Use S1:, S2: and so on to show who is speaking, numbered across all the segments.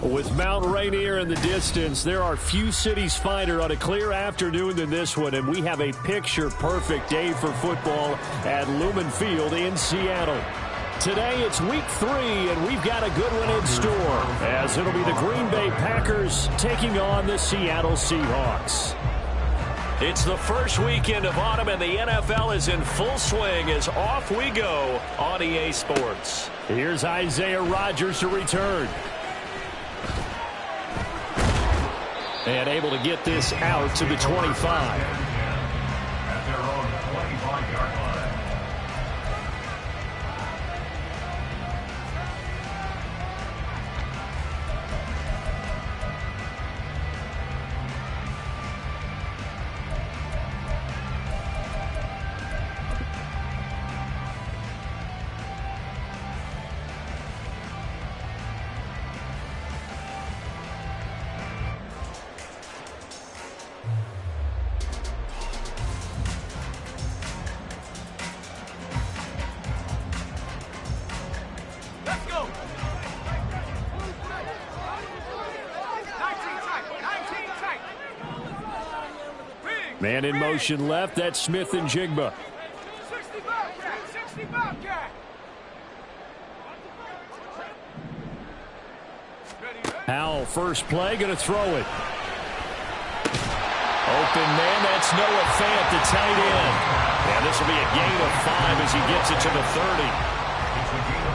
S1: With Mount Rainier in the distance, there are few cities finer on a clear afternoon than this one, and we have a picture-perfect day for football at Lumen Field in Seattle. Today, it's week 3, and we've got a good one in store, as it'll be the Green Bay Packers taking on the Seattle Seahawks. It's the first weekend of autumn, and the NFL is in full swing as off we go on EA Sports. Here's Isaiah Rodgers to return. And able to get this out to the 25.
S2: At their own 25-yard line.
S1: Man in motion left, that's Smith and Jigba.
S3: 60 Bobcat.
S1: Howell, first play, going to throw it. Open man, that's Noah Fant, the tight end. And this will be a gain of 5 as he gets it to the 30.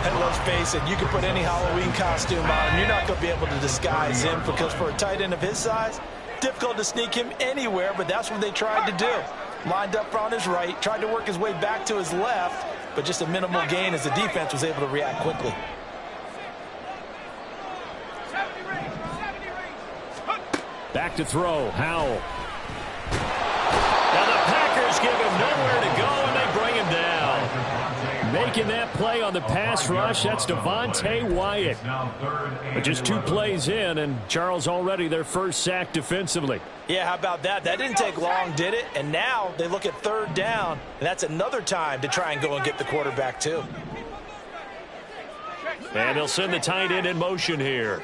S4: And let's face it, you can put any Halloween costume on him. You're not going to be able to disguise him, because for a tight end of his size, difficult to sneak him anywhere, but that's what they tried to do. Lined up on his right, tried to work his way back to his left, but just a minimal gain as the defense was able to react quickly.
S1: Back to throw, Howell. Now the Packers give him nowhere to go, and they bring him down. Making that play on the pass rush, that's Devontae Wyatt. But just 2 plays in, and Charles already their first sack defensively.
S4: Yeah, how about that? That didn't take long, did it? And now they look at 3rd down, and that's another time to try and go and get the quarterback too.
S1: And they'll send the tight end in motion here.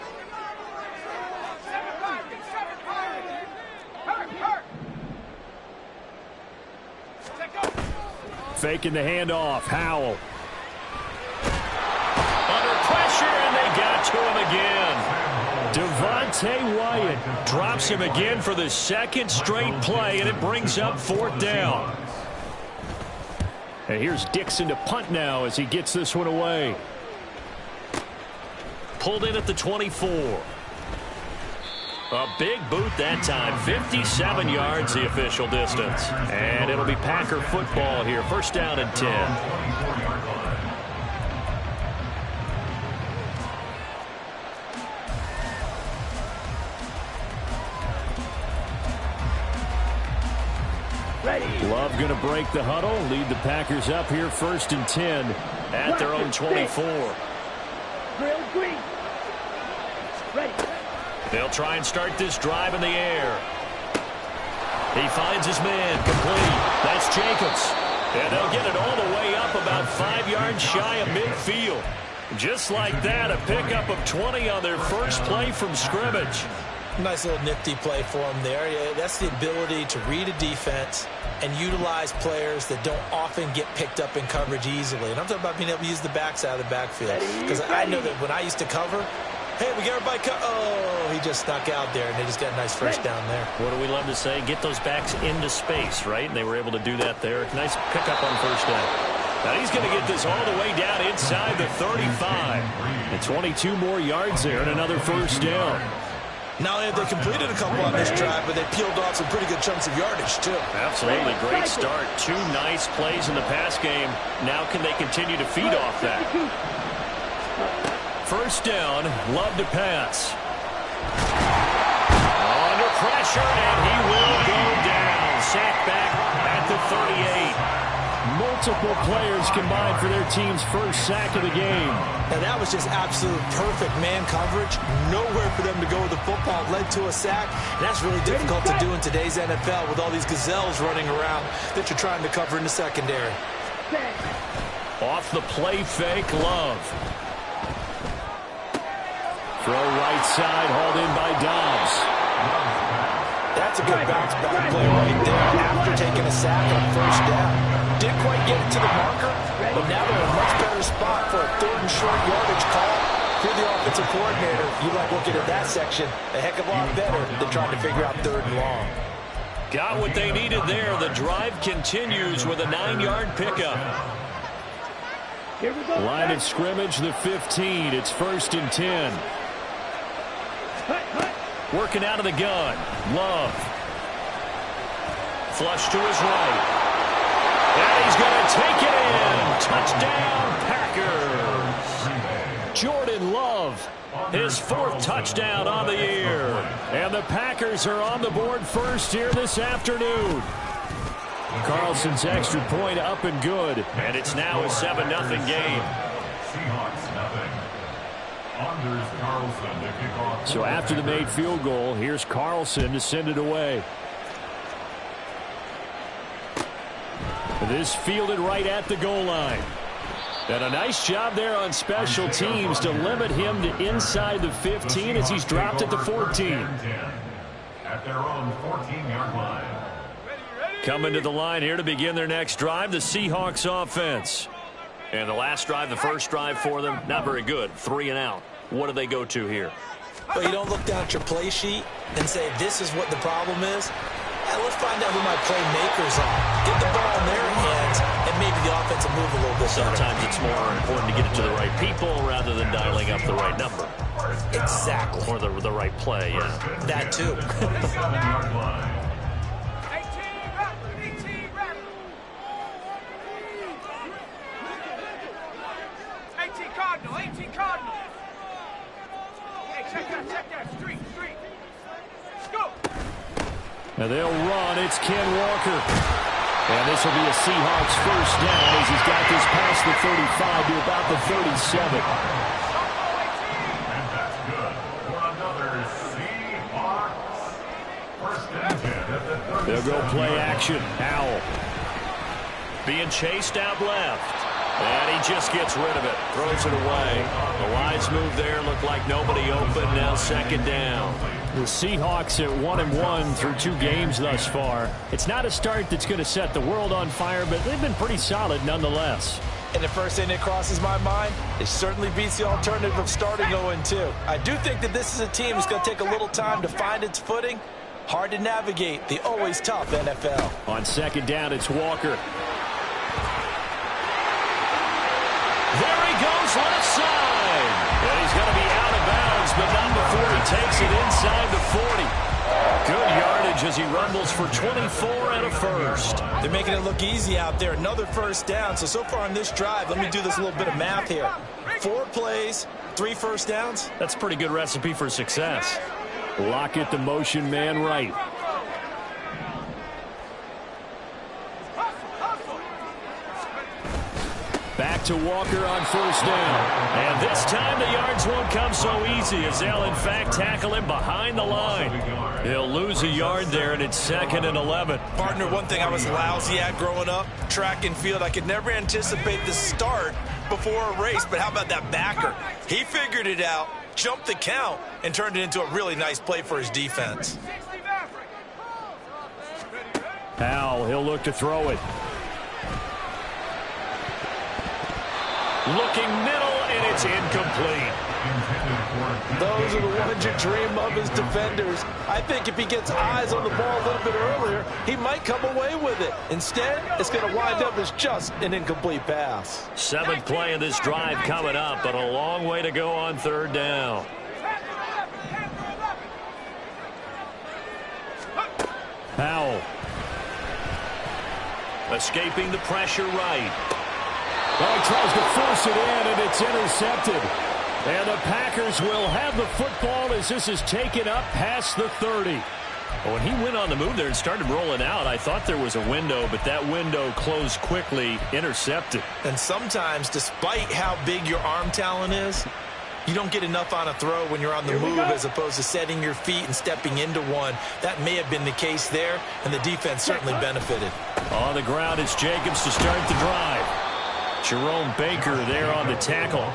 S1: Faking the handoff, Howell. Under pressure, and they got to him again. Devontae Wyatt drops him again for the 2nd straight play, and it brings up 4th down. And here's Dixon to punt now as he gets this one away. Pulled in at the 24. A big boot that time. 57 yards the official distance. And it'll be Packer football here. 1st down and 10. Love going to break the huddle. Lead the Packers up here 1st and 10 at their own 24.
S5: Real green. Ready.
S1: They'll try and start this drive in the air. He finds his man complete. That's Jacobs. And they'll get it all the way up about 5 yards shy of midfield. Just like that, a pickup of 20 on their first play from scrimmage.
S4: Nice little nifty play for him there. Yeah, that's the ability to read a defense and utilize players that don't often get picked up in coverage easily. And I'm talking about being able to use the backside of the backfield. Because I know that when I used to cover, hey, we got everybody oh, he just snuck out there, and they just got a nice first down there.
S1: What do we love to say? Get those backs into space, right? And they were able to do that there. Nice pickup on 1st down. Now he's going to get this all the way down inside the 35. And 22 more yards there and another 1st down.
S4: Not only have they completed a couple on this drive, but they peeled off some pretty good chunks of yardage, too.
S1: Absolutely. Great start. 2 nice plays in the pass game. Now can they continue to feed off that? 1st down. Love to pass. Under pressure, and he will go down. Sacked back at the 38. multiple players combined for their team's first sack of the game.
S4: And that was just absolute perfect man coverage. Nowhere for them to go with the football. Led to a sack. And that's really difficult to do in today's NFL with all these gazelles running around that you're trying to cover in the secondary.
S1: Off the play fake, Love. Throw right side, hauled in by Dobbs.
S4: That's a good bounce-back play right there after taking a sack on first down. Didn't quite get it to the marker, but now they're in a much better spot for a 3rd and short yardage call. If you're the offensive coordinator, you like looking at that section a heck of a lot better than trying to figure out 3rd and long.
S1: Got what they needed there. The drive continues with a 9-yard pickup. Line of scrimmage, the 15. It's 1st and 10. Working out of the gun. Love. Flush to his right. And he's going to take it in. Touchdown, Packers. Jordan Love, his 4th touchdown on the year. And the Packers are on the board first here this afternoon. Carlson's extra point up and good. And it's now a 7-0 game.
S2: Seahawks nothing. Anders Carlson to kick off.
S1: So after the made field goal, here's Carlson to send it away. This fielded right at the goal line. And a nice job there on special teams to limit him to inside the 15 as he's dropped at the 14.
S2: At their own 14-yard line.
S1: Coming to the line here to begin their next drive, the Seahawks offense. And the last drive, the first drive for them, not very good. 3 and out. What do they go to here?
S4: Well, you don't look down at your play sheet and say, this is what the problem is. Let's find out who my playmakers are. Get the ball in their hands, and maybe the offense will move a little bit.
S1: Sometimes it's more important to get it to the right people rather than dialing up the right number.
S4: Exactly.
S1: Or the right play, yeah.
S4: That too.
S2: 27-yard line.
S5: 18 Cardinal. Hey, check that. Street. Go.
S1: Now they'll run. It's Ken Walker. And this will be a Seahawks first down as he's got this past the 35 to about the 37.
S2: And that's good for another Seahawks first and 10 at the 37.
S1: They'll go play action. Howell being chased out left. And he just gets rid of it. Throws it away. The lines move there. Look like nobody open. Now 2nd down. The Seahawks at 1-1 through 2 games thus far. It's not a start that's going to set the world on fire, but they've been pretty solid nonetheless.
S4: And the first thing that crosses my mind, it certainly beats the alternative of starting 0-2. I do think that this is a team that's going to take a little time to find its footing. Hard to navigate the always tough NFL.
S1: On 2nd down, it's Walker. There he goes left side. And he's going to be out of bounds, but not before he takes it inside the 40. Good yardage as he rumbles for 24 and a first.
S4: They're making it look easy out there. Another first down. So far on this drive, let me do this little bit of math here. 4 plays, 3 first downs.
S1: That's a pretty good recipe for success. Lockett, the motion man right. Back to Walker on first down. And this time the yards won't come so easy as they'll, in fact, tackle him behind the line. He'll lose a yard there, and it's 2nd and 11.
S4: Partner, one thing I was lousy at growing up, track and field. I could never anticipate the start before a race, but how about that backer? He figured it out, jumped the count, and turned it into a really nice play for his defense.
S1: Howell, he'll look to throw it. Looking middle, and it's incomplete.
S4: Those are the ones you dream of as defenders. I think if he gets eyes on the ball a little bit earlier, he might come away with it. Instead, it's going to wind up as just an incomplete pass.
S1: 7th play of this drive coming up, but a long way to go on 3rd down. Howell. Escaping the pressure right. Oh, he tries to force it in, and it's intercepted. And the Packers will have the football as this is taken up past the 30. When he went on the move there and started rolling out, I thought there was a window, but that window closed quickly, intercepted.
S4: And sometimes, despite how big your arm talent is, you don't get enough on a throw when you're on the move as opposed to setting your feet and stepping into one. That may have been the case there, and the defense certainly benefited.
S1: On the ground, it's Jacobs to start the drive. Jerome Baker there on the tackle.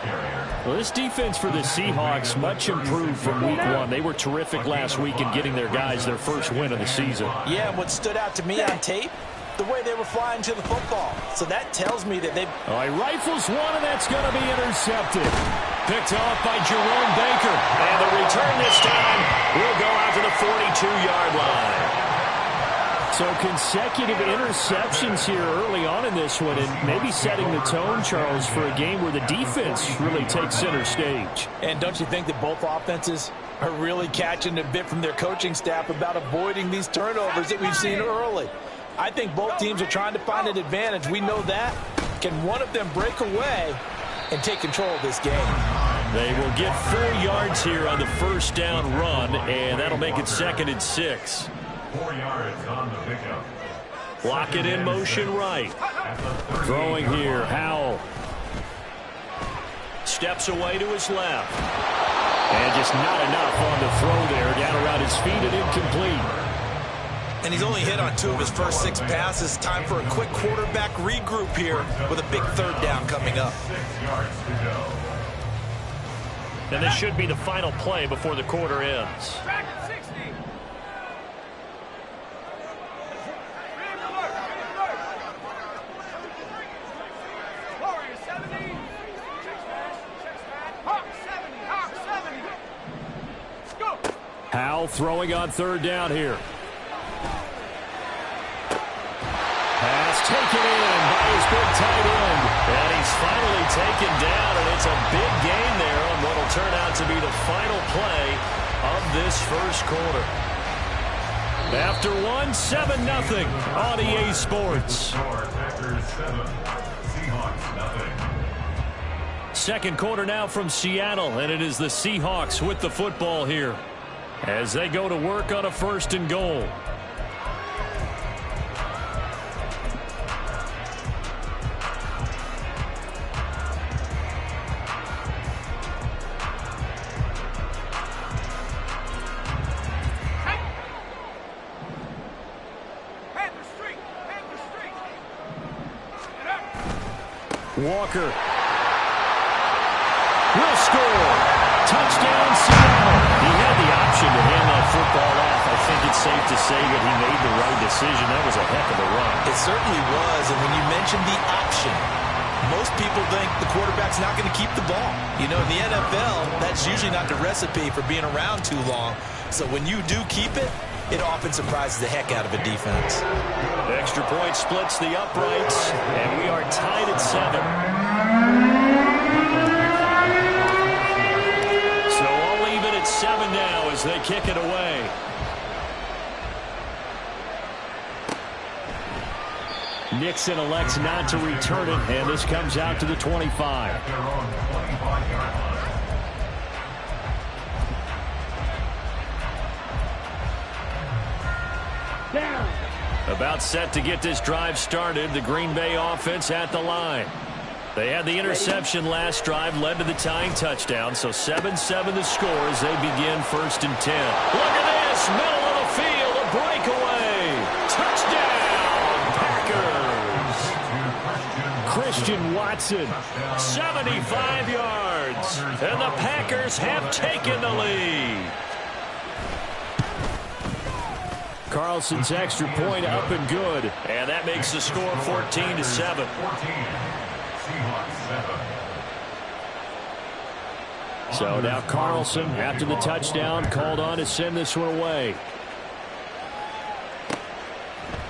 S1: Well, this defense for the Seahawks, much improved from week one. They were terrific last week in getting their guys their first win of the season.
S4: Yeah, what stood out to me on tape, the way they were flying to the football. So that tells me that they've...
S1: All right, rifles one, and that's going to be intercepted. Picked off by Jerome Baker. And the return this time will go out to the 42-yard line. So consecutive interceptions here early on in this one, and maybe setting the tone, Charles, for a game where the defense really takes center stage.
S4: And don't you think that both offenses are really catching a bit from their coaching staff about avoiding these turnovers that we've seen early? I think both teams are trying to find an advantage. We know that. Can one of them break away and take control of this game?
S1: They will get 4 yards here on the first down run, and that'll make it 2nd and 6.
S2: 4 yards on the pickup.
S1: Block it in motion right. Throwing here, Howell. Steps away to his left. And just not enough on the throw there. Down around his feet and incomplete.
S4: And he's only hit on 2 of his first 6 passes. Time for a quick quarterback regroup here with a big 3rd down coming up.
S2: 6 yards to go.
S1: And this should be the final play before the quarter ends.
S5: Back at 60. Warrior 70. Hawk 70. Hawk 70. Let's go.
S1: Howell throwing on 3rd down here. Pass taken in by his big tight end. And he's finally taken down, and it's a big gain there on what will turn out to be the final play of this first quarter. After 7-0 on EA Sports.
S2: Packers 7, Seahawks nothing.
S1: Second quarter now from Seattle, and it is the Seahawks with the football here as they go to work on a 1st and goal. Walker will score. Touchdown, Seattle. He had the option to hand that football off. I think it's safe to say that he made the right decision. That was a heck of a run.
S4: It certainly was, and when you mentioned the option, most people think the quarterback's not going to keep the ball. You know, in the NFL, that's usually not the recipe for being around too long. So when you do keep it, it often surprises the heck out of a defense.
S1: Extra point splits the uprights, and we are tied at 7. So all even at 7 now as they kick it away. Nixon elects not to return it, and this comes out to the 25.
S2: Their own 25-yard line.
S1: About set to get this drive started. The Green Bay offense at the line. They had the interception last drive, led to the tying touchdown. So 7-7 the score as they begin 1st and 10. Look at this. Middle of the field. A breakaway. Touchdown. Packers. Christian Watson. 75 yards. And the Packers have taken the lead. Carlson's extra point up and good. And that makes the score 14-7.
S2: 14. Seahawks 7.
S1: So now Carlson, after the touchdown, called on to send this one away.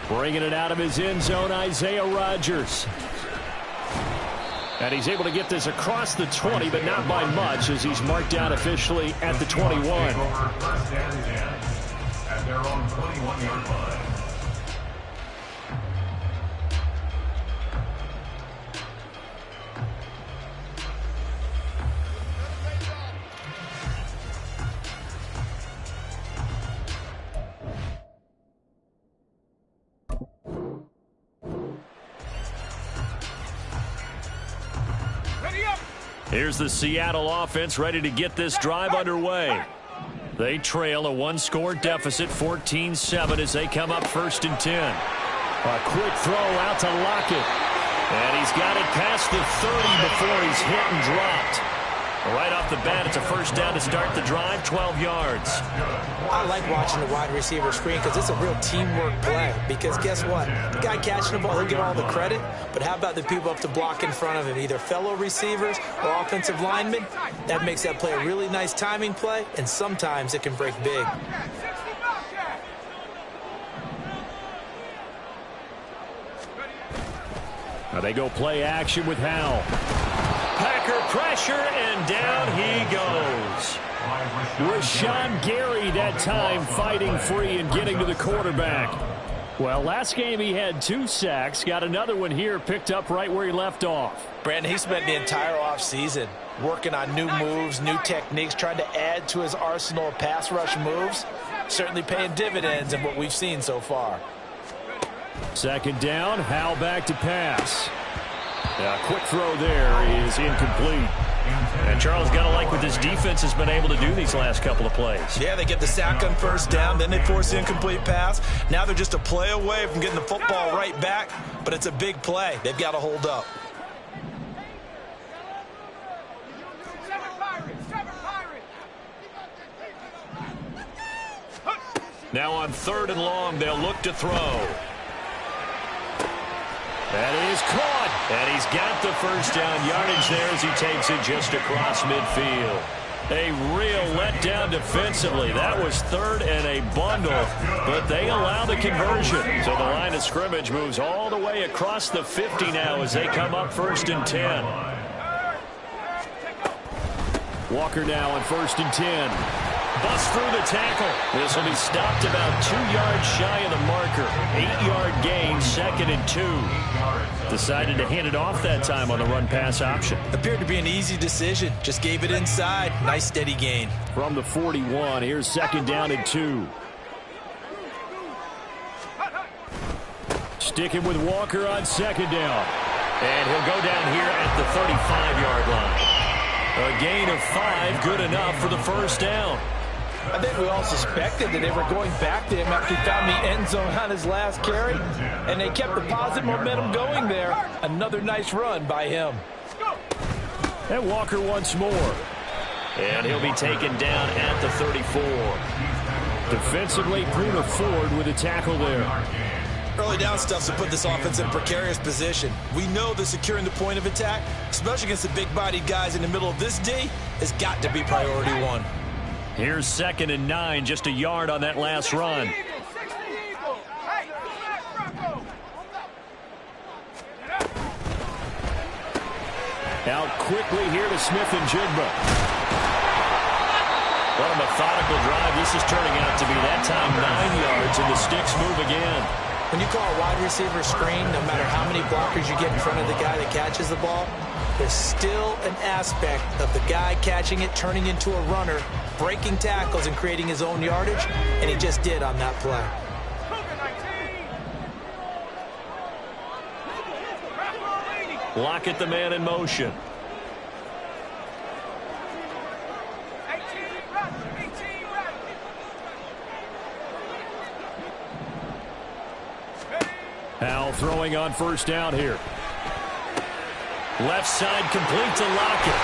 S1: Bringing it out of his end zone, Isaiah Rodgers. And he's able to get this across the 20, but not by much, as he's marked out officially at the 21.
S2: First and 10 at their own 21-yard line.
S1: Here's the Seattle offense ready to get this drive underway. They trail a one-score deficit, 14-7, as they come up 1st and 10. A quick throw out to Lockett. And he's got it past the 30 before he's hit and dropped. Right off the bat, it's a first down to start the drive, 12 yards.
S4: I like watching the wide receiver screen because it's a real teamwork play. Because guess what? The guy catching the ball, he'll get all the credit. But how about the people up to block in front of him, either fellow receivers or offensive linemen? That makes that play a really nice timing play, and sometimes it can break big.
S1: Now they go play action with Howell. Packer pressure, and down he goes. Rashawn Gary that time fighting free and getting to the quarterback. Well, last game he had 2 sacks. Got another one here, picked up right where he left off.
S4: Brandon, he spent the entire offseason working on new moves, new techniques, trying to add to his arsenal of pass rush moves. Certainly paying dividends in what we've seen so far.
S1: 2nd down, Howell back to pass. A quick throw there is incomplete. And Charles, got to like what this defense has been able to do these last couple of plays.
S4: Yeah, they get the sack on 1st down, then they force the incomplete pass. Now they're just a play away from getting the football right back, but it's a big play. They've got to hold up.
S1: Now on 3rd and long, they'll look to throw. That is caught, and he's got the first down yardage there as he takes it just across midfield. A real letdown defensively. That was 3rd and a bundle, but they allow the conversion. So the line of scrimmage moves all the way across the 50 now as they come up 1st and 10. Walker now on 1st and 10. Bust through the tackle. This will be stopped about 2 yards shy of the marker. 8-yard gain, 2nd and 2. Decided to hand it off that time on the run-pass option.
S4: Appeared to be an easy decision. Just gave it inside. Nice steady gain.
S1: From the 41, here's 2nd down and 2. Sticking with Walker on 2nd down. And he'll go down here at the 35-yard line. A gain of 5, good enough for the first down.
S4: I think we all suspected that they were going back to him after he found the end zone on his last carry, and they kept the positive momentum going there. Another nice run by him.
S1: And Walker once more. And he'll be taken down at the 34. Defensively, Puna Ford with a tackle there.
S4: Early down stuff to put this offense in a precarious position. We know that securing the point of attack, especially against the big-bodied guys in the middle of this D, has got to be priority 1.
S1: Here's 2nd and 9, just a yard on that last run. Out quickly here to Smith and Jigba. What a methodical drive this is turning out to be. That time 9 yards, and the sticks move again.
S4: When you call a wide receiver screen, no matter how many blockers you get in front of the guy that catches the ball, there's still an aspect of the guy catching it, turning into a runner, breaking tackles and creating his own yardage, and he just did on that play.
S1: Lockett, the man in motion. Howell throwing on 1st down here. Left side complete to Lockett.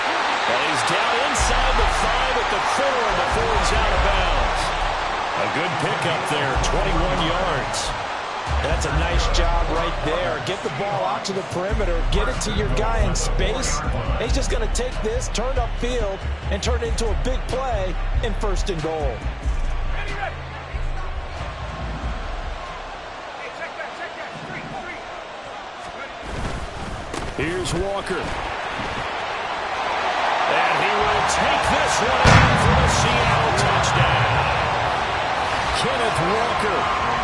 S1: And he's down inside the 5 at the 4 before he's out of bounds. A good pickup there, 21 yards.
S4: That's a nice job right there. Get the ball out to the perimeter, get it to your guy in space. He's just going to take this, turn upfield, and turn it into a big play in 1st and goal.
S1: Here's Walker. And he will take this one out for a Seattle touchdown. Kenneth Walker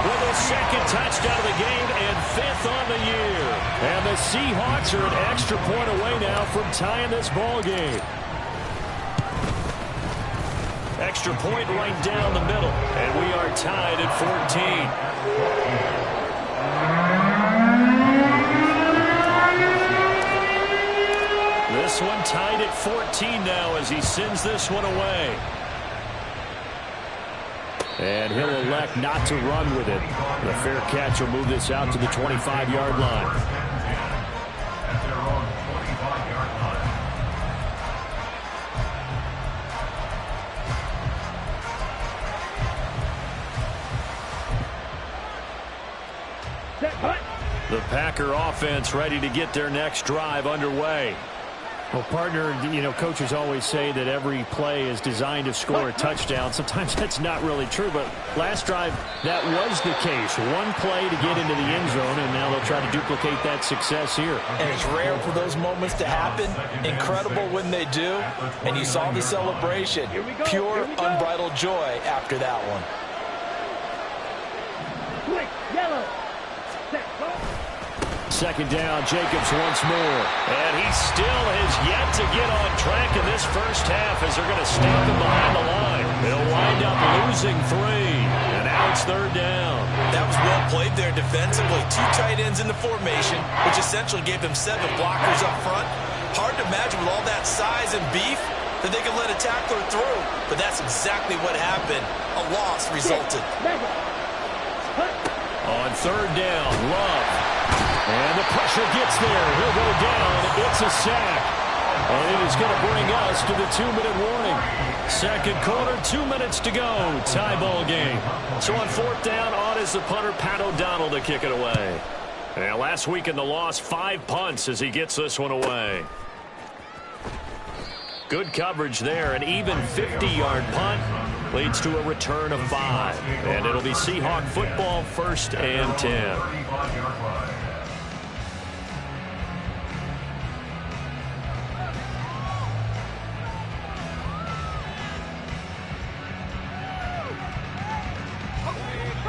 S1: with his 2nd touchdown of the game and 5th on the year. And the Seahawks are an extra point away now from tying this ball game. Extra point right down the middle. And we are tied at 14. This one tied at 14 14 now as he sends this one away. And he'll elect not to run with it. The fair catch will move this out to the 25-yard line.
S2: At their own 25-yard line.
S1: The Packer offense ready to get their next drive underway. Well, partner, coaches always say that every play is designed to score a touchdown. Sometimes that's not really true, but last drive, that was the case. One play to get into the end zone, and now they'll try to duplicate that success here.
S4: And it's rare for those moments to happen. Incredible when they do. And you saw the celebration. Pure, unbridled joy after that one.
S5: Yellow.
S1: Second down, Jacobs once more. And he still has yet to get on track in this first half as they're going to stamp him behind the line. They'll wind up losing 3. And now it's third down.
S4: That was well played there defensively. 2 tight ends in the formation, which essentially gave them 7 blockers up front. Hard to imagine with all that size and beef that they could let a tackler through. But that's exactly what happened. A loss resulted.
S1: On third down, Love. And the pressure gets there. He'll go down. It's a sack. And it is going to bring us to the 2-minute warning. Second quarter, 2 minutes to go. Tie ball game. So on fourth down, on is the punter, Pat O'Donnell, to kick it away. And last week in the loss, 5 punts as he gets this one away. Good coverage there. An even 50-yard punt leads to a return of 5. And it'll be Seahawk football, 1st and 10.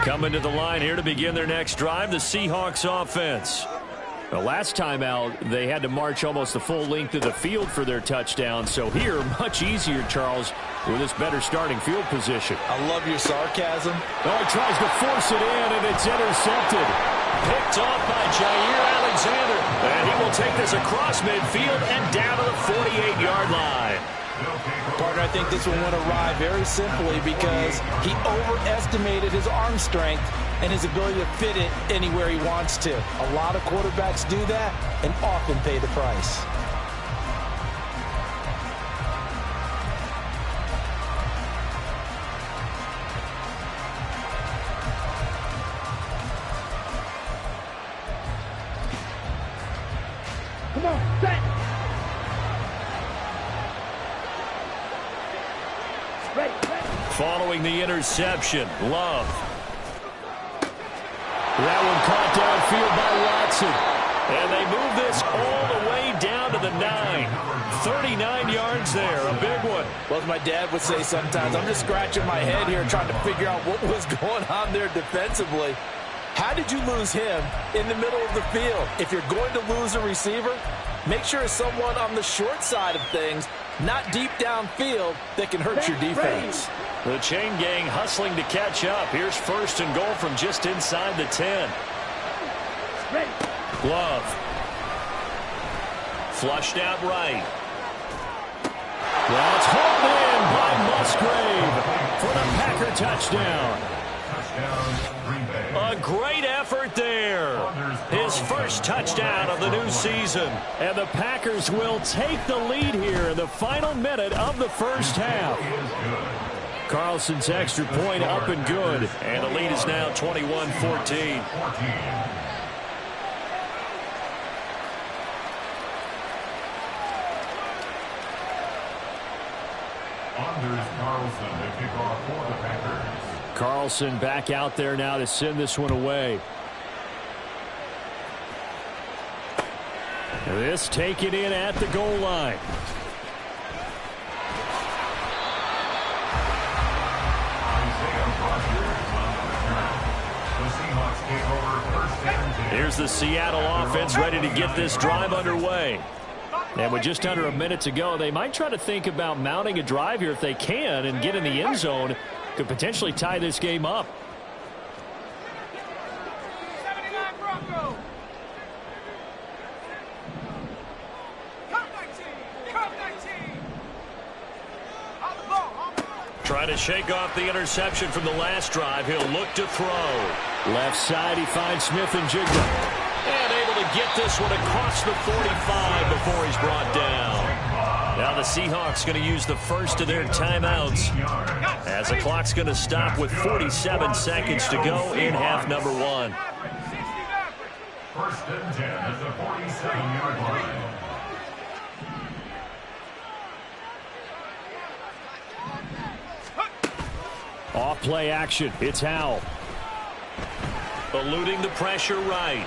S1: Coming to the line here to begin their next drive, the Seahawks offense. The last time out, they had to march almost the full length of the field for their touchdown. So here, much easier, Charles, with this better starting field position.
S4: I love your sarcasm.
S1: Oh, he tries to force it in, and it's intercepted. Picked off by Jair Alexander. And he will take this across midfield and down to the 48-yard line.
S4: Partner, I think this one went awry very simply because he overestimated his arm strength and his ability to fit it anywhere he wants to. A lot of quarterbacks do that and often pay the price.
S5: Come on, set. Ready.
S1: Following the interception, Love. That one caught downfield by Watson. And they move this all the way down to the 9. 39 yards there, a big one.
S4: Well, as my dad would say sometimes, I'm just scratching my head here trying to figure out what was going on there defensively. How did you lose him in the middle of the field? If you're going to lose a receiver, make sure it's someone on the short side of things, not deep downfield, that can hurt your defense.
S1: The chain gang hustling to catch up. Here's 1st and goal from just inside the 10. Love. Flushed out right. That's hauled in by Musgrave for the Packer touchdown. A great effort there. His first touchdown of the new season. And the Packers will take the lead here in the final minute of the first half. Carlson's extra point up and good. And the lead is now 21-14.
S2: Anders Carlson to kick off for the Packers.
S1: Carlson back out there now to send this one away. This taken in at the goal line. Here's the Seattle offense ready to get this drive underway. And with just under a minute to go, they might try to think about mounting a drive here if they can and get in the end zone. Could potentially tie this game up.
S5: 79 Bronco. Come 19. Come 19.
S1: Trying to shake off the interception from the last drive. He'll look to throw. Left side, he finds Smith-Njigba. And able to get this one across the 45 before he's brought down. Now the Seahawks going to use the first of their timeouts as the clock's going to stop with 47 seconds to go in half number 1.
S2: First and 10 at the 47-yard line.
S1: Off play action. It's Howell. Eluding the pressure right.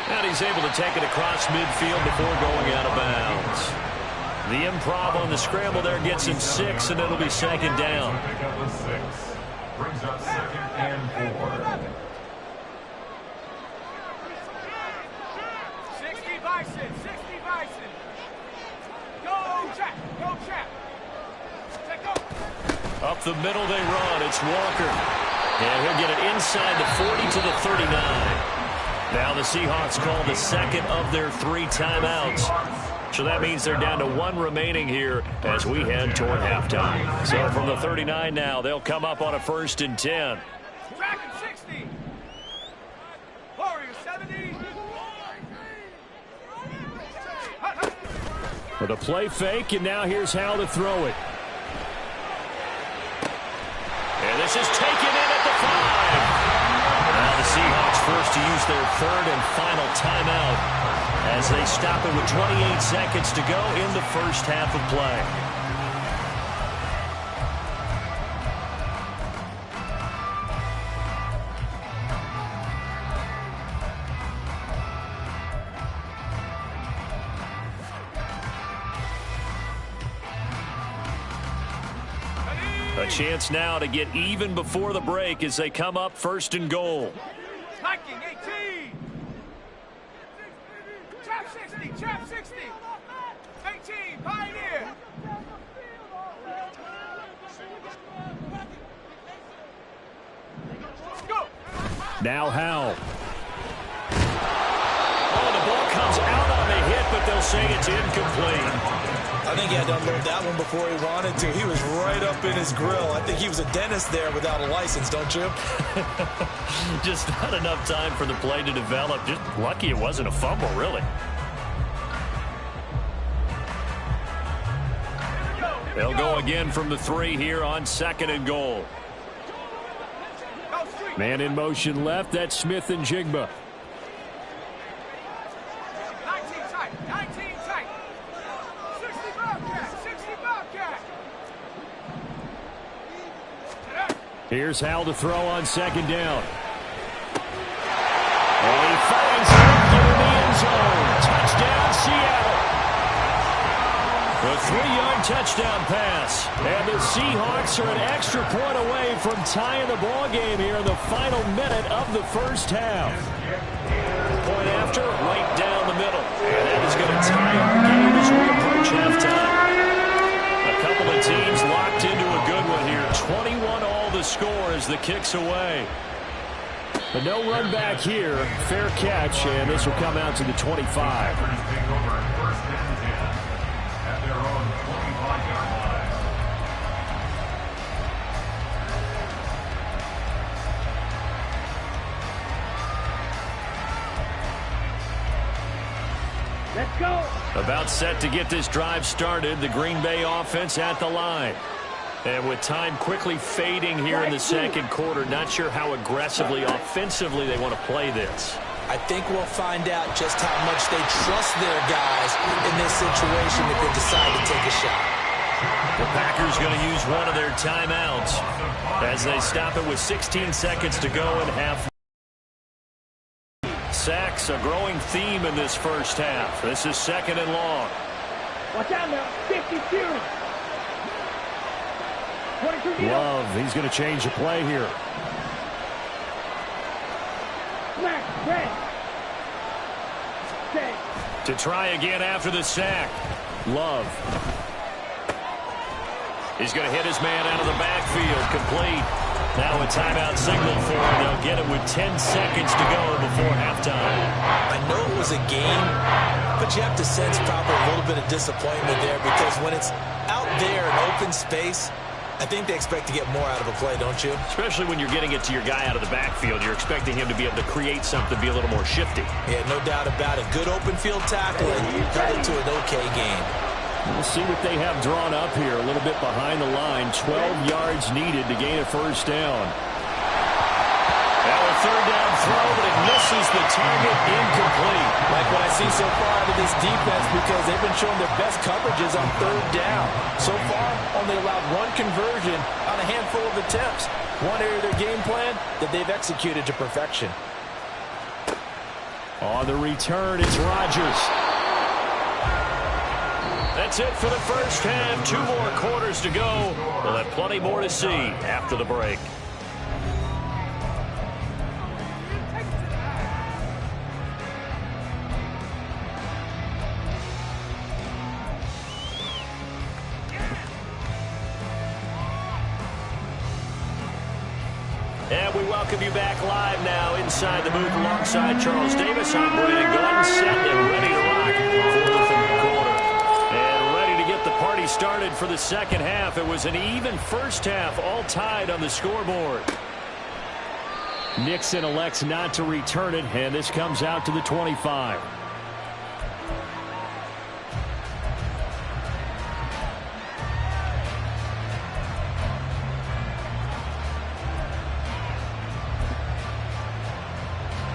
S1: And he's able to take it across midfield before going out of bounds. The improv on the scramble there gets him 6, and it'll be second down.
S2: Pick up a 6. Brings up second and 4.
S5: 60 Bison, 60 Bison. Go, Jack, go, Jack. Check go.
S1: Up the middle they run. It's Walker. And he'll get it inside the 40 to the 39. Now the Seahawks call the second of their 3 timeouts. So that means they're down to 1 remaining here as we head toward halftime. So from the 39 now, they'll come up on a 1st and 10.
S5: Dragon 60. Warrior 70.
S1: With a play fake, and now here's Howell to throw it. And this is taken in at the 5. Now the Seahawks forced to use their 3rd and final timeout as they stop it with 28 seconds to go in the first half of play. A chance now to get even before the break as they come up 1st and goal.
S5: Hiking 18. Trap 60, trap 60. 18, Pioneer. Go.
S1: Now Howell. Oh, the ball comes out on the hit, but they'll say it's incomplete.
S4: I think he had to unload that one before he wanted to. He was right up in his grill. I think he was a dentist there without a license, don't you?
S1: Just not enough time for the play to develop. Just lucky it wasn't a fumble, really. They'll go again from the 3 here on 2nd and goal. Man in motion left. That's Smith-Njigba.
S5: 19 tight, 19 tight. 60 Bobcat, 60 Bobcat.
S1: Here's Howell to throw on 2nd down. And he finds Lincoln in the end zone. Touchdown, Seattle. A 3-yard touchdown pass. And the Seahawks are an extra point away from tying the ball game here in the final minute of the first half. Point after, right down the middle. And that is going to tie our game as we approach halftime. A couple of teams locked into a good one here. 21-all the score as the kick's away. But no run back here. Fair catch, and this will come out to the 25.
S5: Let's go.
S1: About set to get this drive started, the Green Bay offense at the line. And with time quickly fading here in the second quarter, not sure how aggressively, offensively they want to play this.
S4: I think we'll find out just how much they trust their guys in this situation if they decide to take a shot.
S1: The Packers going to use one of their timeouts as they stop it with 16 seconds to go in half. Sacks, a growing theme in this first half. This is 2nd and long.
S5: Watch out now. 52. 22.
S1: Love, he's going to change the play here.
S5: Smack, red. Okay.
S1: To try again after the sack. Love. He's going to hit his man out of the backfield. Complete. Now a timeout signal for him. They'll get it with 10 seconds to go before halftime.
S4: I know it was a game, but you have to sense probably a little bit of disappointment there because when it's out there in open space, I think they expect to get more out of a play, don't you?
S1: Especially when you're getting it to your guy out of the backfield. You're expecting him to be able to create something, be a little more shifty.
S4: Yeah, no doubt about it. Good open field tackling led to an okay game.
S1: We'll see what they have drawn up here. A little bit behind the line. 12 yards needed to gain a first down. Now a third down throw, but it misses the target, incomplete.
S4: Like what I see so far out of this defense, because they've been showing their best coverages on third down. So far, only allowed one conversion on a handful of attempts. One area of their game plan that they've executed to perfection.
S1: On the return, it's Rodgers. That's it for the first half. 2 more quarters to go. We'll have plenty more to see after the break. And we welcome you back live now inside the booth alongside Charles Davis. I'm Brandon Glenn, set and ready to rock for the third quarter. And ready to get the party started for the second half. It was an even first half, all tied on the scoreboard. Nixon elects not to return it, and this comes out to the 25.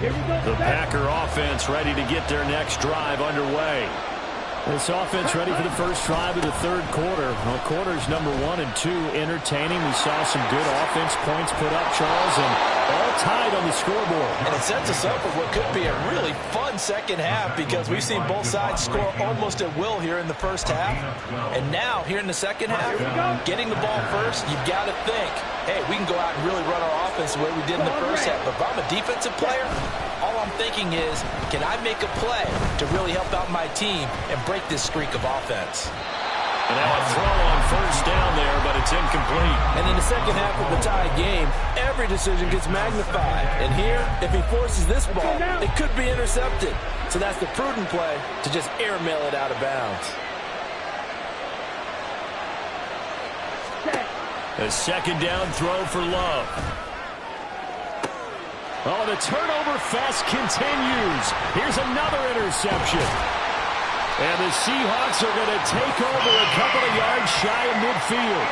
S1: The Packer offense ready to get their next drive underway. This offense ready for the first drive of the third quarter. Well, quarters number 1 and 2 entertaining. We saw some good offense points put up, Charles, and all tied on the scoreboard.
S4: And it sets us up for what could be a really fun second half, because we've seen both sides score almost at will here in the first half. And now, here in the second half, getting the ball first, you've got to think, hey, we can go out and really run our offense the way we did in the first half. But if I'm a defensive player, all I'm thinking is, can I make a play to really help out my team and break this streak of offense?
S1: And now a throw on first down there, but it's incomplete.
S4: And in the second half of the tie game, every decision gets magnified. And here, if he forces this ball, it could be intercepted. So that's the prudent play to just airmail it out of bounds.
S1: A second down throw for Love. Oh, the turnover fest continues. Here's another interception. And the Seahawks are going to take over a couple of yards shy of midfield.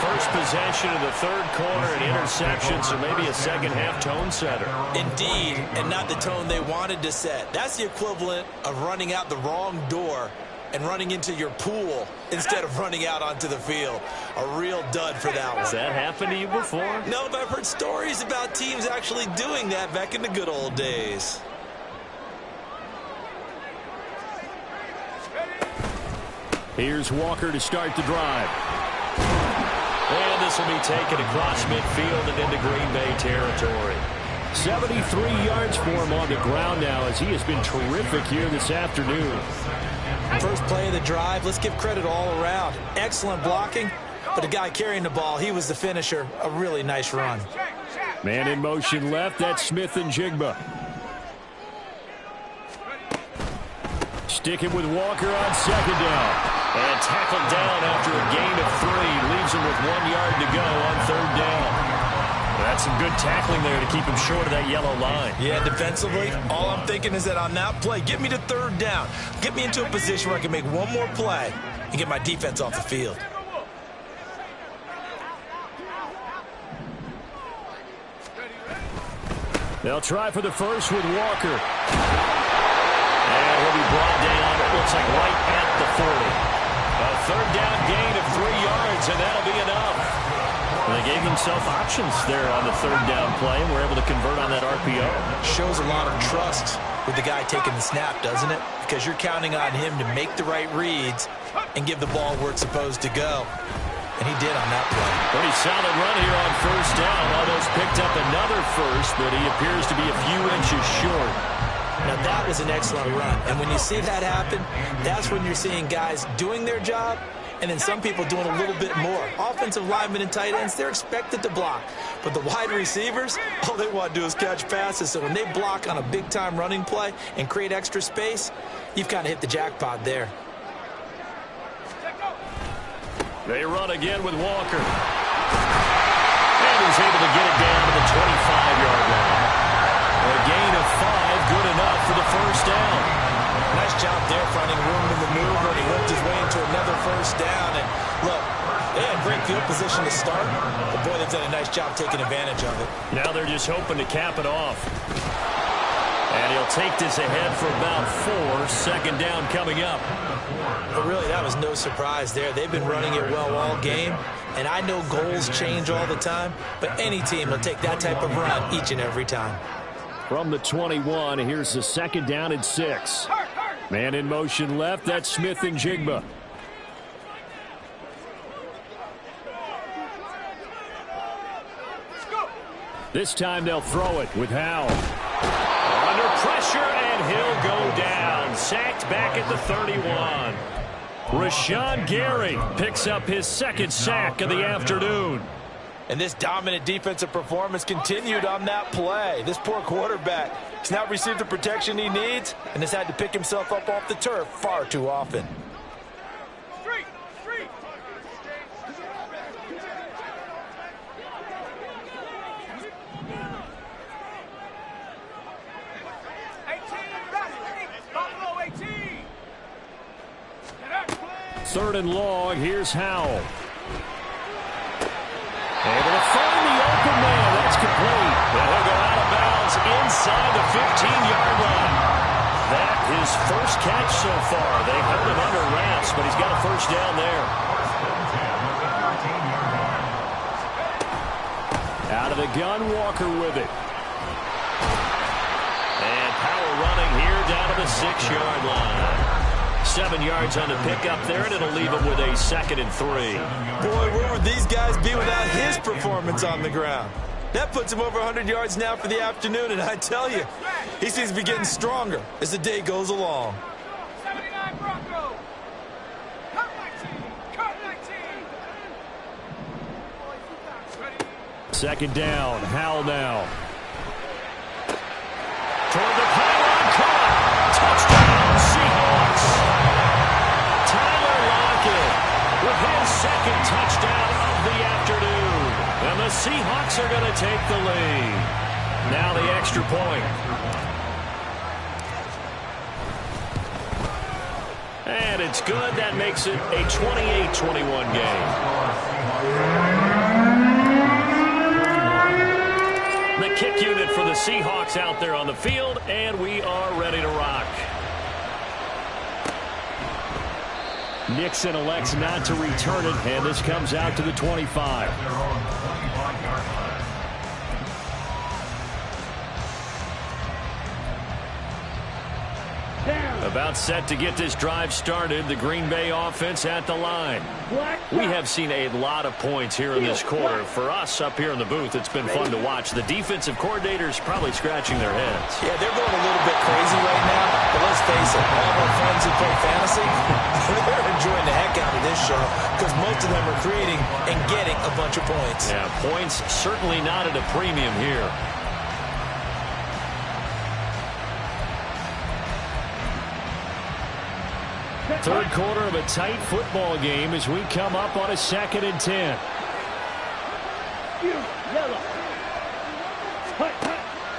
S1: First possession of the third quarter, an interception, so maybe a second half tone setter.
S4: Indeed, and not the tone they wanted to set. That's the equivalent of running out the wrong door and running into your pool instead of running out onto the field. A real dud for that one.
S1: Has that happened to you before?
S4: No, but I've heard stories about teams actually doing that back in the good old days.
S1: Here's Walker to start the drive. And this will be taken across midfield and into Green Bay territory. 73 yards for him on the ground now, as he has been terrific here this afternoon.
S4: First play of the drive, let's give credit all around. Excellent blocking, but the guy carrying the ball, he was the finisher. A really nice run.
S1: Man in motion left, that's Smith and Jigba. Sticking with Walker on second down. And tackled down after a gain of 3. Leaves him with 1 yard to go on third down. That's some good tackling there to keep him short of that yellow line.
S4: Yeah, defensively, all I'm thinking is that on that play, get me to third down. Get me into a position where I can make one more play and get my defense off the field.
S1: They'll try for the first with Walker. And he'll be brought down, it looks like right at the 40. A third down gain of 3 yards, and that'll be enough. And they gave themselves options there on the third down play, and were able to convert on that RPO.
S4: Shows a lot of trust with the guy taking the snap, doesn't it? Because you're counting on him to make the right reads and give the ball where it's supposed to go. And he did on that play.
S1: Pretty solid run here on first down. Almost picked up another first, but he appears to be a few inches short.
S4: Now, that was an excellent run. And when you see that happen, that's when you're seeing guys doing their job and then some people doing a little bit more. Offensive linemen and tight ends, they're expected to block. But the wide receivers, all they want to do is catch passes. So when they block on a big-time running play and create extra space, you've kind of hit the jackpot there.
S1: They run again with Walker. And he's able to get it down to the 25-yard line. A gain of 5, good enough for the first down.
S4: Nice job there finding room in the move when he worked his way into another first down. And look, they had great field position to start, but boy, they've done a nice job taking advantage of it.
S1: Now they're just hoping to cap it off. And he'll take this ahead for about 4. Second down coming up.
S4: But really, that was no surprise there. They've been running it well all game, and I know goals change all the time, but any team will take that type of run each and every time.
S1: From the 21, here's the second down and 6. Man in motion left, that's Smith and Jigba. This time they'll throw it with Howell. Under pressure, and he'll go down. Sacked back at the 31. Rashawn Gary picks up his second sack of the afternoon.
S4: And this dominant defensive performance continued on that play. This poor quarterback has not received the protection he needs and has had to pick himself up off the turf far too often.
S5: Street. 18.
S1: Third and long, here's Howell. Able to find the open man. That's complete. And he'll go out of bounds inside the 15-yard line. That his first catch so far. They held him under wraps, but he's got a first down there. Out of the gun, Walker with it. And power running here down to the 6-yard line. 7 yards on the pickup there, and it'll leave him with a 2nd and 3.
S4: Boy, where would these guys be without his performance on the ground? That puts him over 100 yards now for the afternoon, and I tell you, he seems to be getting stronger as the day goes along.
S5: 79 Bronco. Cut 19.
S1: Second down, Howell now. Toward the pylon, caught. Touchdown, Seahawks. Tyler Lockett with his second touchdown of the afternoon. And the Seahawks are going to take the lead. Now the extra point. And it's good. That makes it a 28-21 game. The kick unit for the Seahawks out there on the field, and we are ready to rock. Nixon elects not to return it, and this comes out to the 25. About set to get this drive started, the Green Bay offense at the line. We have seen a lot of points here in this quarter. For us up here in the booth, it's been fun to watch. The defensive coordinators probably scratching their heads.
S4: Yeah, they're going a little bit crazy right now, but let's face it, all of our friends who play fantasy, they're enjoying the heck out of this show because most of them are creating and getting a bunch of points.
S1: Yeah, points certainly not at a premium here. Third quarter of a tight football game as we come up on a 2nd and 10.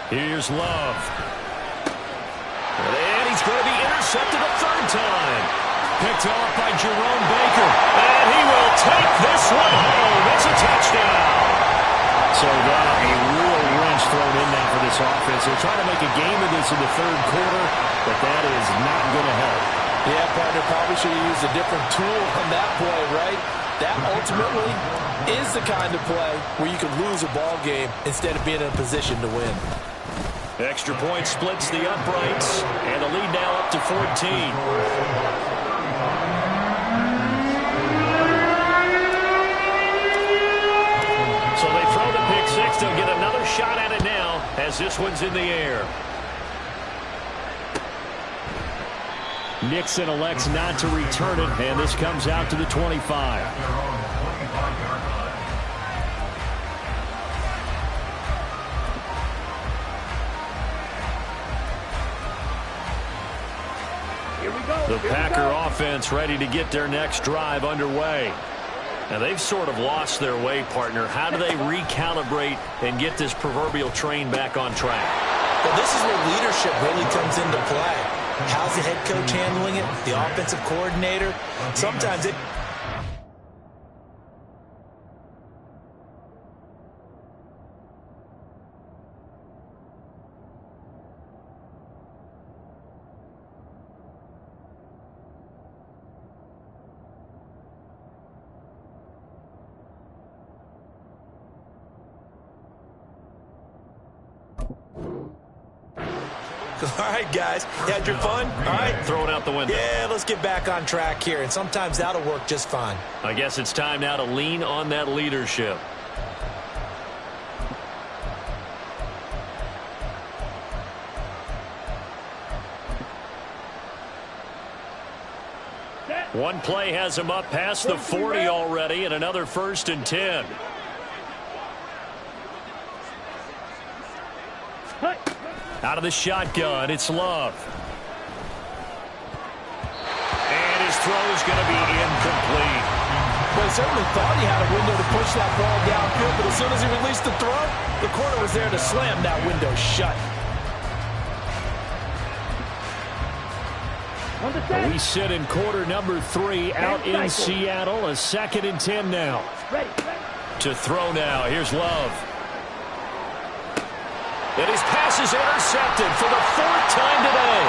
S1: Here's Love. And he's going to be intercepted a third time. Picked off by Jerome Baker. And he will take this one home. It's a touchdown. So that a real wrench thrown in now for this offense. They're trying to make a game of this in the third quarter, but that is not going to help.
S4: Yeah, partner, probably should have used a different tool on that play, right? That ultimately is the kind of play where you can lose a ball game instead of being in a position to win.
S1: Extra point splits the uprights, and the lead now up to 14. So they throw the pick six. They'll get another shot at it now as this one's in the air. Nixon elects not to return it, and this comes out to the 25. The Packer offense ready to get their next drive underway. Now, they've sort of lost their way, partner. How do they recalibrate and get this proverbial train back on track?
S4: Well, this is where leadership really comes into play. How's the head coach handling it? The offensive coordinator? Sometimes it... All right, guys. You had your fun? All right.
S1: Throw it out the window.
S4: Yeah, let's get back on track here. And sometimes that'll work just fine.
S1: I guess it's time now to lean on that leadership. One play has him up past the 40 already, and another 1st and 10. Out of the shotgun, it's Love. And his throw is going to be incomplete.
S4: Well, he certainly thought he had a window to push that ball downfield, but as soon as he released the throw, the corner was there to slam that window shut.
S1: We sit in quarter number 3 out in Seattle. A 2nd and 10 now. To throw now. Here's Love. And his pass is intercepted for the 4th time today.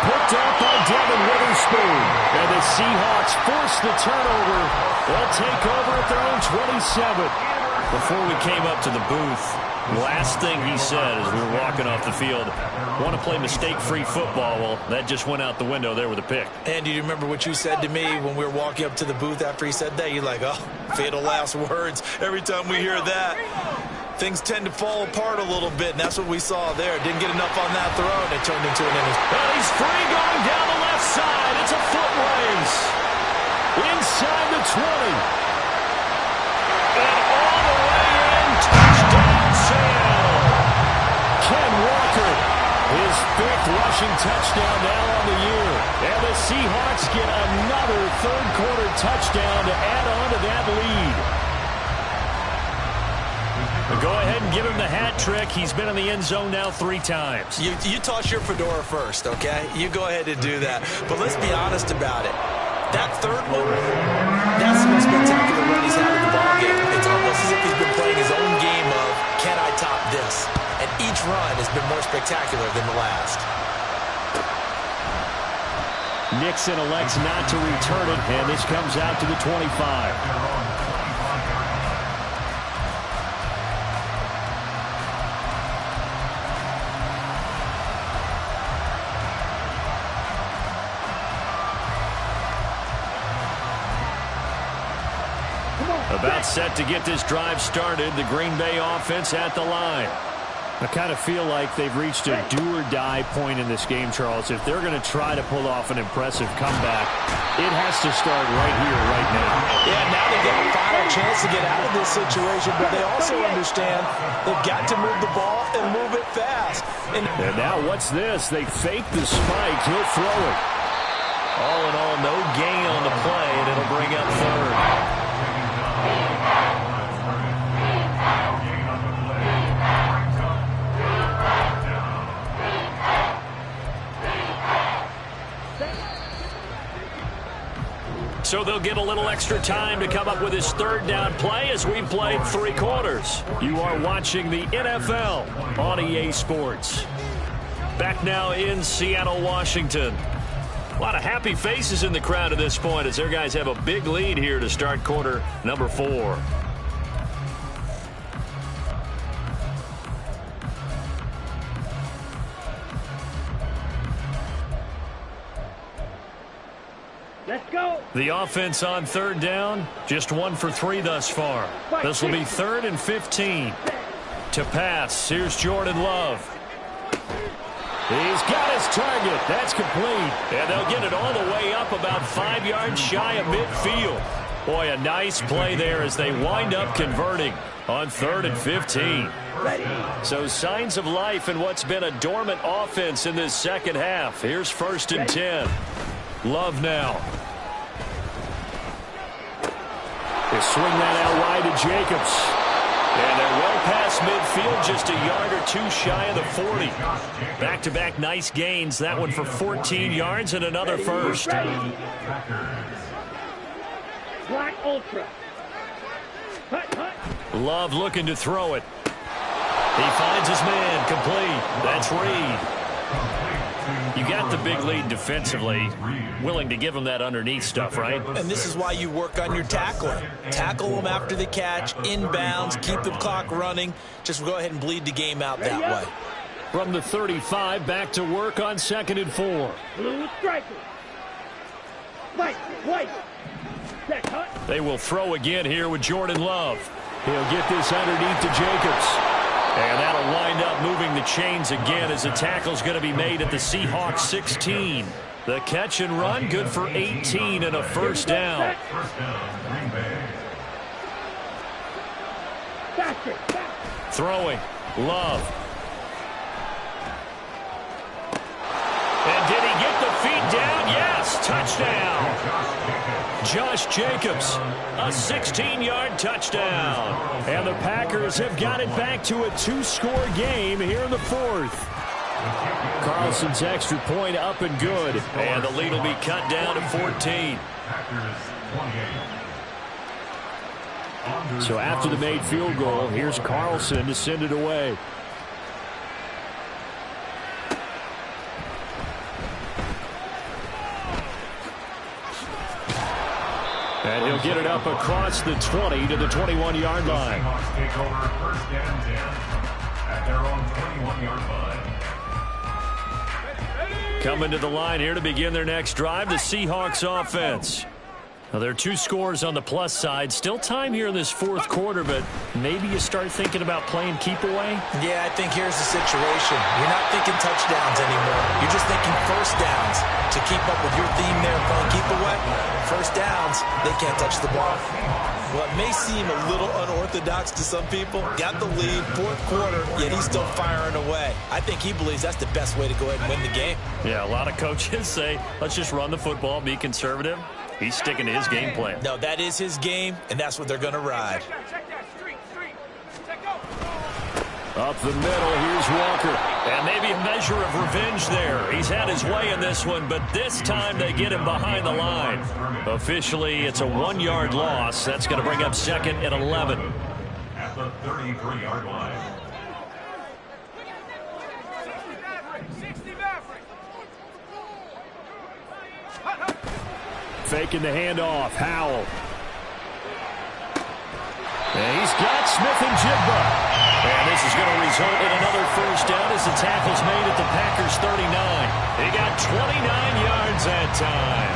S1: Picked up by Devin Witherspoon. And the Seahawks force the turnover. They'll take over at their own 27. Before we came up to the booth, last thing he said as we were walking off the field, want to play mistake-free football. Well, that just went out the window there with a pick.
S4: And do you remember what you said to me when we were walking up to the booth after he said that? You're like, oh, fatal last words. Every time we hear that, things tend to fall apart a little bit, and that's what we saw there. Didn't get enough on that throw, and it turned into an interception.
S1: And he's free going down the left side. It's a foot race. Inside the 20. And all the way in. Touchdown, Seattle. Ken Walker, his 5th rushing touchdown now on the year. And the Seahawks get another 3rd-quarter touchdown to add on to that lead. Go ahead and give him the hat trick. He's been in the end zone now 3 times.
S4: You toss your fedora first, okay? You go ahead and do that. But let's be honest about it. That 3rd one, that's the most spectacular run he's had in the ballgame. It's almost as if he's been playing his own game of, can I top this? And each run has been more spectacular than the last.
S1: Nixon elects not to return it, and this comes out to the 25. About set to get this drive started. The Green Bay offense at the line. I kind of feel like they've reached a do-or-die point in this game, Charles. If they're going to try to pull off an impressive comeback, it has to start right here, right now.
S4: Yeah, now they get a final chance to get out of this situation, but they also understand they've got to move the ball and move it fast.
S1: And now what's this? They fake the spike. He'll throw it. All in all, no gain on the play, and it'll bring up 3rd. So they'll get a little extra time to come up with his 3rd down play as we played 3 quarters. You are watching the NFL on EA Sports. Back now in Seattle, Washington. A lot of happy faces in the crowd at this point as their guys have a big lead here to start quarter number 4.
S5: Let's go.
S1: The offense on 3rd down, just 1 for 3 thus far. This will be 3rd and 15. To pass, here's Jordan Love. He's got his target. That's complete. And they'll get it all the way up about 5 yards shy of midfield. Boy, a nice play there as they wind up converting on 3rd and 15. So signs of life in what's been a dormant offense in this second half. Here's 1st and 10. Love now. He'll swing that out wide to Jacobs. And they're well past midfield, just a yard or two shy of the 40. Back-to-back nice gains. That one for 14 yards and another first.
S5: Black Ultra.
S1: Love looking to throw it. He finds his man, complete. That's Reed. You got the big lead defensively. Willing to give him that underneath stuff, right?
S4: And this is why you work on your tackling. Tackle them after the catch, inbounds, keep the clock running. Just go ahead and bleed the game out that way.
S1: From the 35, back to work on 2nd and 4.
S5: Blue striker. White.
S1: They will throw again here with Jordan Love. He'll get this underneath to Jacobs. And that'll wind up moving the chains again as the tackle's going to be made at the Seahawks 16. The catch and run, good for 18 and a first down. Throwing, Love. And did he get the feet down? Yes, touchdown. Josh Jacobs, a 16-yard touchdown. And the Packers have got it back to a 2-score game here in the 4th. Carlson's extra point up and good. And the lead will be cut down to 14. So after the made field goal, here's Carlson to send it away. And he'll get it up across the 20 to the 21-yard line.
S2: Take over 1st and 10 at their own 21-yard line.
S1: Coming to the line here to begin their next drive, the Seahawks offense. Now, there are 2 scores on the plus side. Still time here in this 4th quarter, but maybe you start thinking about playing keep away?
S4: Yeah, I think here's the situation. You're not thinking touchdowns anymore. You're just thinking first downs. To keep up with your theme there, playing keep away, first downs, they can't touch the ball. Well, it may seem a little unorthodox to some people. Got the lead, 4th quarter, yet he's still firing away. I think he believes that's the best way to go ahead and win the game.
S1: Yeah, a lot of coaches say, let's just run the football, be conservative. He's sticking to his game plan.
S4: No, that is his game, and that's what they're going to ride.
S1: Up the middle, here's Walker. And maybe a measure of revenge there. He's had his way in this one, but this time they get him behind the line. Officially, it's a 1-yard loss. That's going to bring up 2nd and 11.
S2: At the 33-yard line.
S1: Faking the handoff, Howell. And he's got Smith and Jigba. And this is going to result in another first down as the tackle's made at the Packers 39. They got 29 yards that time.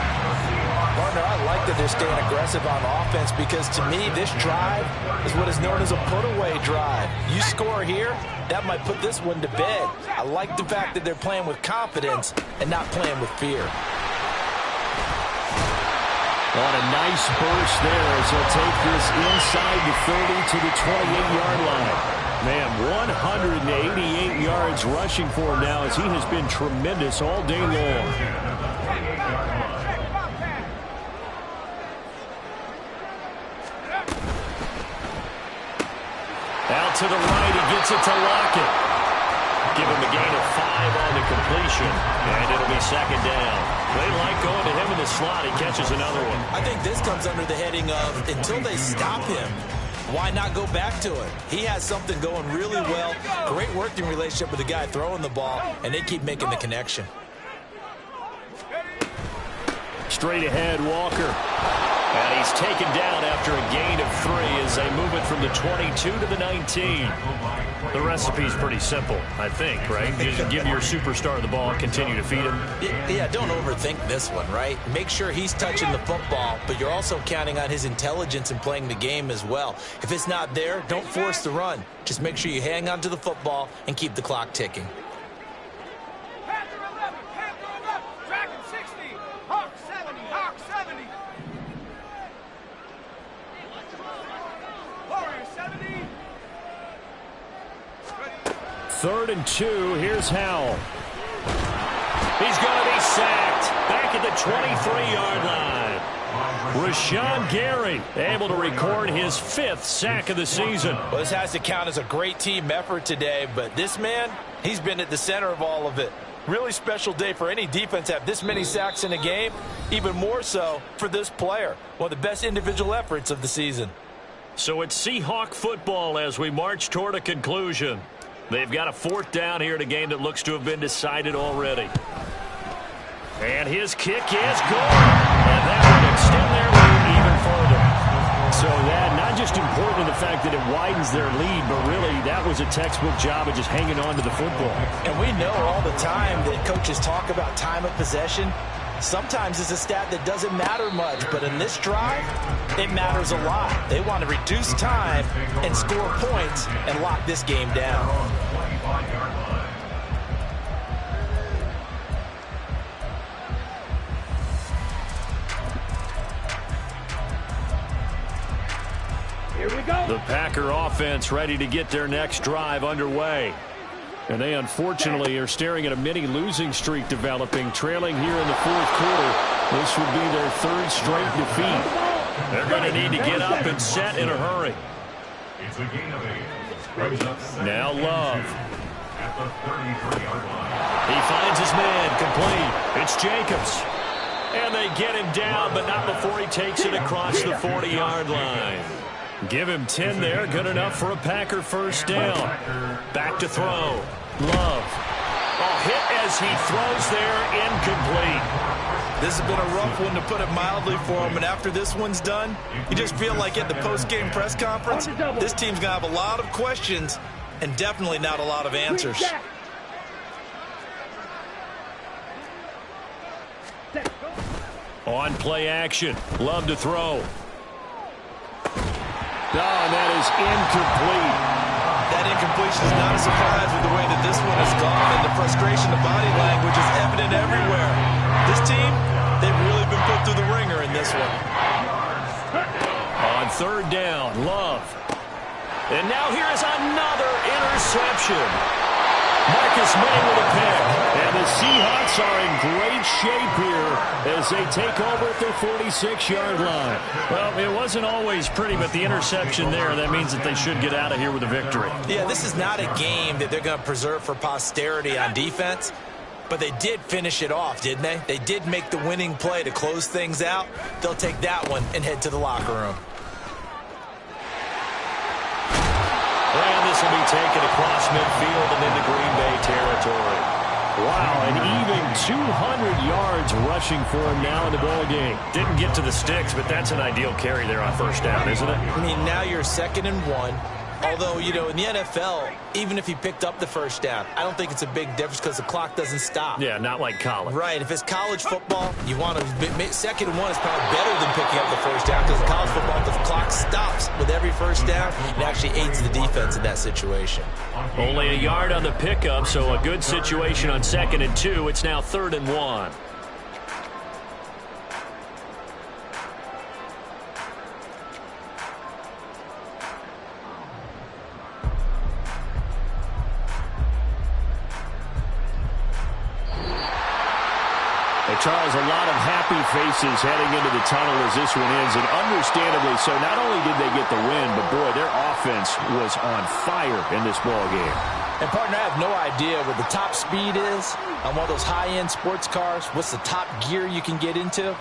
S4: Partner, I like that they're staying aggressive on offense because to me this drive is what is known as a put-away drive. You score here, that might put this one to bed. I like the fact that they're playing with confidence and not playing with fear.
S1: On a nice burst there as he'll take this inside the 30 to the 28-yard line. Man, 188 yards rushing for him now as he has been tremendous all day long. Out to the right, he gets it to Lockett. Give him a gain of 5 on the completion, and it'll be 2nd down. They like going to him in the slot. He catches another one.
S4: I think this comes under the heading of until they stop him, why not go back to it? He has something going really well. Great working relationship with the guy throwing the ball, and they keep making the connection.
S1: Straight ahead, Walker. And he's taken down after a gain of 3 as they move it from the 22 to the 19. The recipe's pretty simple, I think, right? You just give your superstar the ball, continue to feed him.
S4: Yeah, don't overthink this one, right? Make sure he's touching the football, but you're also counting on his intelligence in playing the game as well. If it's not there, don't force the run. Just make sure you hang on to the football and keep the clock ticking.
S5: Panther 11, Dragon 60, Hawk 70, Hawk 70. Warrior 70.
S1: 3rd and 2, here's Howell. He's going to be sacked back at the 23-yard line. Rashawn Gary able to record his 5th sack of the season.
S4: Well, this has to count as a great team effort today, but this man, he's been at the center of all of it. Really special day for any defense to have this many sacks in a game, even more so for this player. One of the best individual efforts of the season.
S1: So it's Seahawk football as we march toward a conclusion. They've got a 4th down here in a game that looks to have been decided already. And his kick is good. And that would extend their lead even further. So that not just important in the fact that it widens their lead, but really that was a textbook job of just hanging on to the football.
S4: And we know all the time that coaches talk about time of possession. Sometimes it's a stat that doesn't matter much, but in this drive, it matters a lot. They want to reduce time and score points and lock this game down.
S5: Here we go.
S1: The Packer offense ready to get their next drive underway. And they unfortunately are staring at a mini losing streak developing, trailing here in the 4th quarter. This would be their 3rd straight defeat. They're going to need to get up and set in a hurry.
S2: It's a gain of 8.
S1: Now Love.
S2: At the 33-yard line.
S1: He finds his man complete. It's Jacobs. And they get him down, but not before he takes it across the 40-yard line. Give him 10 there. Good enough for a Packer 1st down. Back to throw. Love. Oh, hit as he throws there. Incomplete.
S4: This has been a rough one, to put it mildly, for him. And after this one's done, you just feel like at the post-game press conference, this team's going to have a lot of questions and definitely not a lot of answers.
S1: On play action. Love to throw. Oh, and that is incomplete.
S4: That incompletion is not a surprise with the way that this one has gone, and the frustration, the body language is evident everywhere. This team, they've really been put through the ringer in this one.
S1: On 3rd down, Love. And now here is another interception. Marcus May with a pick. And the Seahawks are in great shape here as they take over at their 46-yard line. Well, it wasn't always pretty, but the interception there, that means that they should get out of here with a victory.
S4: Yeah, this is not a game that they're going to preserve for posterity on defense, but they did finish it off, didn't they? They did make the winning play to close things out. They'll take that one and head to the locker room.
S1: And this will be taken across midfield and into Green Bay territory. Wow, an even 200 yards rushing for him now in the ball game. Didn't get to the sticks, but that's an ideal carry there on 1st down, isn't it?
S4: I mean, now you're 2nd and 1. Although, you know, in the NFL, even if he picked up the 1st down, I don't think it's a big difference because the clock doesn't stop.
S1: Yeah, not like college.
S4: Right. If it's college football, you want to 2nd and 1 is probably better than picking up the 1st down, because in college football, the clock stops with every 1st down. It actually aids the defense in that situation.
S1: Only a yard on the pickup, so a good situation on 2nd and 2. It's now 3rd and 1. Charles, a lot of happy faces heading into the tunnel as this one ends, and understandably so. Not only did they get the win, but boy, their offense was on fire in this ball game.
S4: And partner, I have no idea what the top speed is on one of those high-end sports cars. What's the top gear you can get into?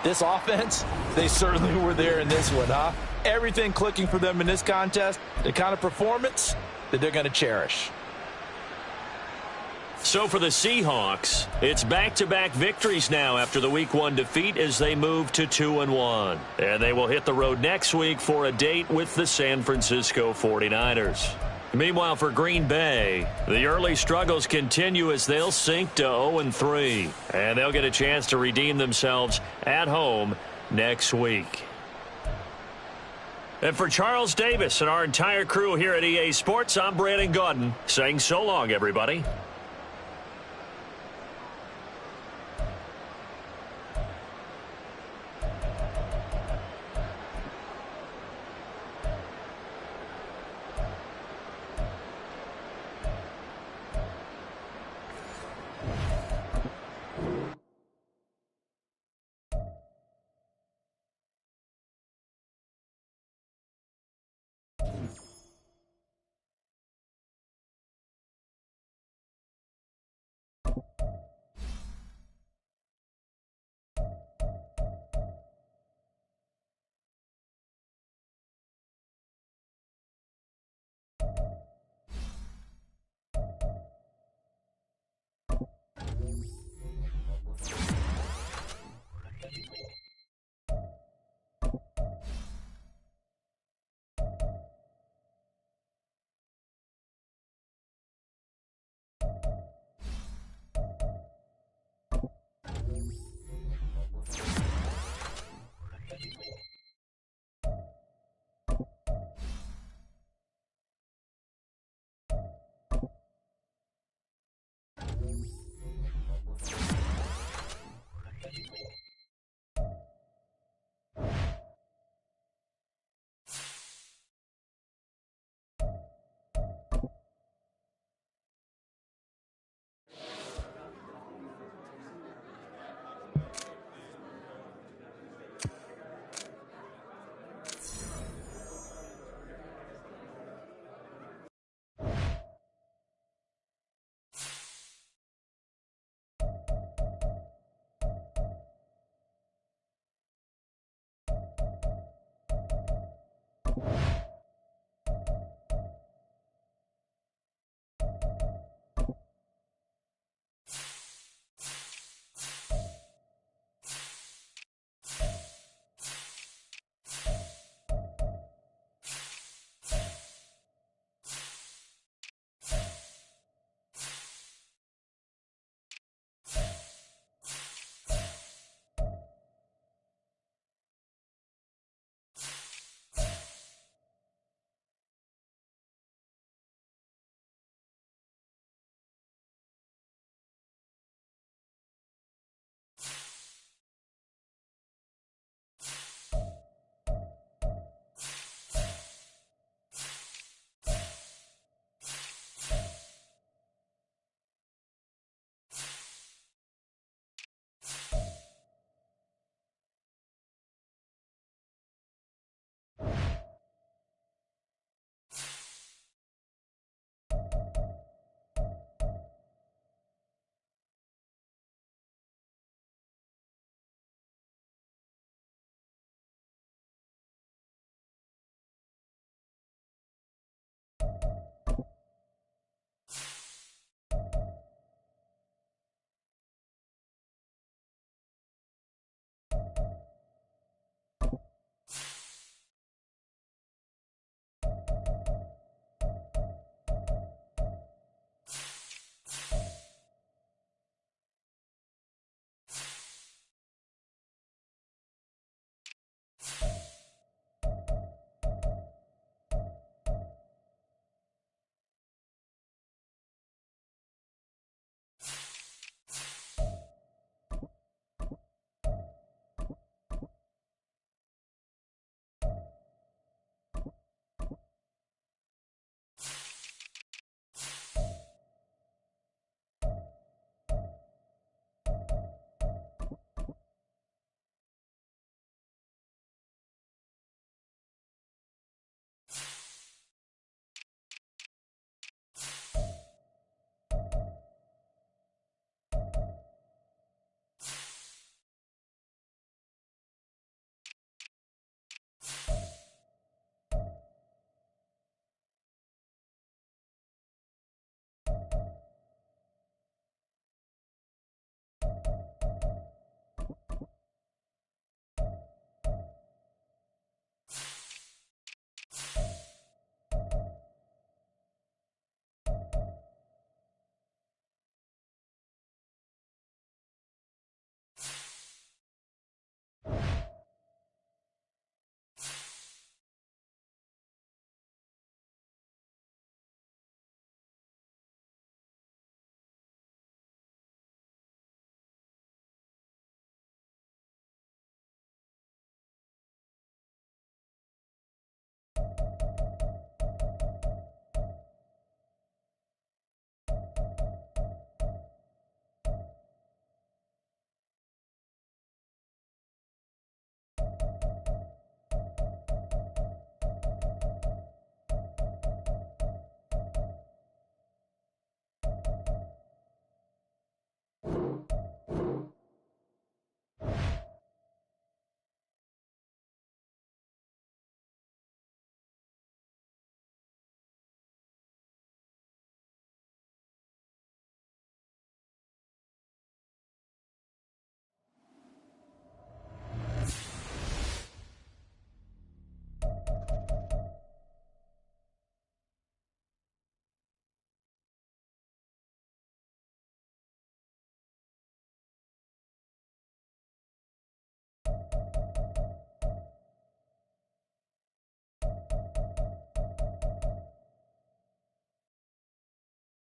S4: This offense, they certainly were there in this one, huh? Everything clicking for them in this contest, the kind of performance that they're going to cherish.
S1: So for the Seahawks, it's back-to-back victories now after the Week 1 defeat as they move to 2-1. And they will hit the road next week for a date with the San Francisco 49ers. Meanwhile, for Green Bay, the early struggles continue as they'll sink to 0-3. And they'll get a chance to redeem themselves at home next week. And for Charles Davis and our entire crew here at EA Sports, I'm Brandon Gaudin saying so long, everybody.